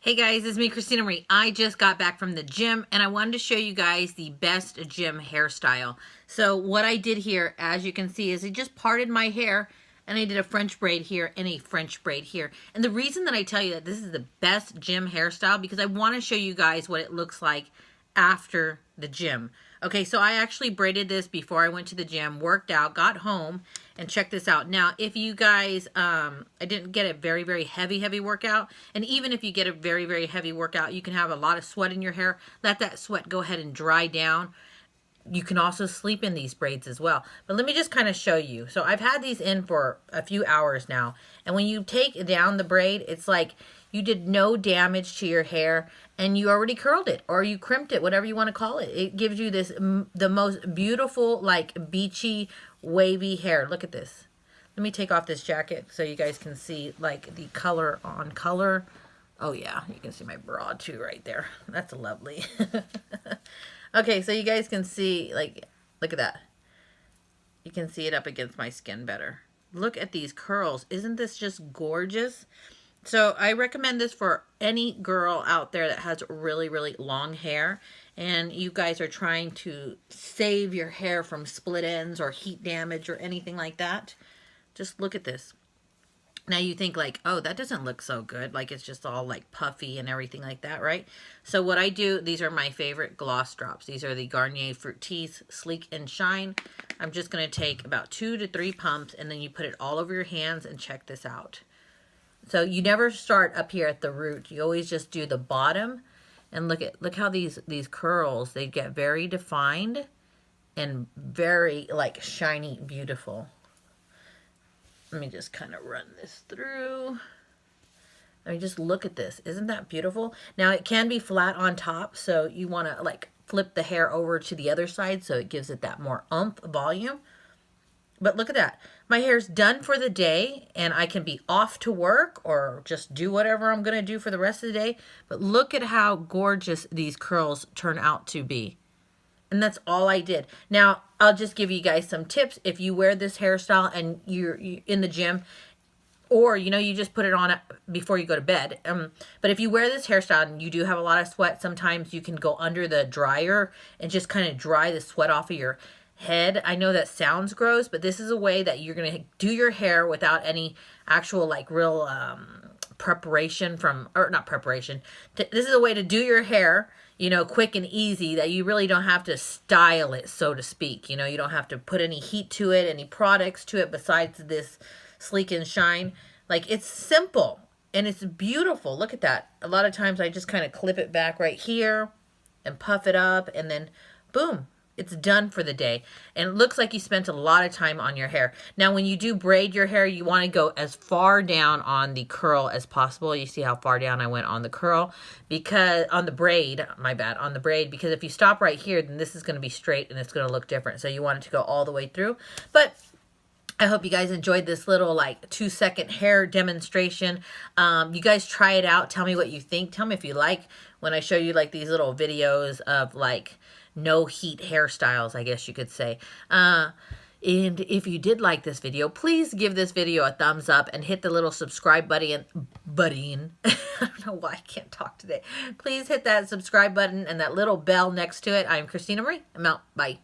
Hey guys, it's me, Christina Marie. I just got back from the gym and I wanted to show you guys the best gym hairstyle. So what I did here, as you can see, is I just parted my hair and I did a French braid here and a French braid here. And the reason that I tell you that this is the best gym hairstyle, because I want to show you guys what it looks like after the gym. Okay, so I actually braided this before I went to the gym, worked out, got home, and check this out. Now, if you guys, I didn't get a very heavy workout, and even if you get a very heavy workout, you can have a lot of sweat in your hair. Let that sweat go ahead and dry down. You can also sleep in these braids as well. But let me just kind of show you. So I've had these in for a few hours now, and when you take down the braid, it's like you did no damage to your hair and you already curled it or you crimped it, whatever you want to call it. It gives you this, the most beautiful, like beachy, wavy hair. Look at this. Let me take off this jacket so you guys can see like the color on color. Oh yeah, you can see my bra too right there. That's lovely. Okay, so you guys can see, like, look at that. You can see it up against my skin better. Look at these curls. Isn't this just gorgeous? So I recommend this for any girl out there that has really long hair and you guys are trying to save your hair from split ends or heat damage or anything like that. Just look at this. Now you think like, oh, that doesn't look so good. Like it's just all like puffy and everything like that, right? So what I do, these are my favorite gloss drops. These are the Garnier Fructis Sleek and Shine. I'm just going to take about 2 to 3 pumps and then you put it all over your hands and check this out. So you never start up here at the root. You always just do the bottom. And look how these curls, they get very defined and very like shiny, beautiful. Let me just kind of run this through. I mean, just look at this. Isn't that beautiful? Now, it can be flat on top, so you want to, like, flip the hair over to the other side so it gives it that more oomph volume. But look at that. My hair's done for the day, and I can be off to work or just do whatever I'm going to do for the rest of the day. But look at how gorgeous these curls turn out to be. And that's all I did. Now, I'll just give you guys some tips. If you wear this hairstyle and you're in the gym, or, you know, you just put it on before you go to bed. But if you wear this hairstyle and you do have a lot of sweat, sometimes you can go under the dryer and just kind of dry the sweat off of your head. I know that sounds gross, but this is a way that you're going to do your hair without any actual, like, real preparation from, or not preparation. This is a way to do your hair, you know, quick and easy, that you really don't have to style it, so to speak. You know, you don't have to put any heat to it, any products to it besides this Sleek and Shine. Like, it's simple and it's beautiful. Look at that. A lot of times I just kind of clip it back right here and puff it up and then boom, it's done for the day. And it looks like you spent a lot of time on your hair. Now, when you do braid your hair, you want to go as far down on the curl as possible. You see how far down I went on the curl, because on the braid, my bad, on the braid, because if you stop right here, then this is going to be straight and it's going to look different. So you want it to go all the way through. But I hope you guys enjoyed this little like 2-second hair demonstration. You guys try it out. Tell me what you think. Tell me if you like when I show you like these little videos of like no heat hairstyles, I guess you could say. And if you did like this video, please give this video a thumbs up and hit the little subscribe button. I don't know why I can't talk today. Please hit that subscribe button and that little bell next to it. I'm Christina Marie. I'm out. Bye.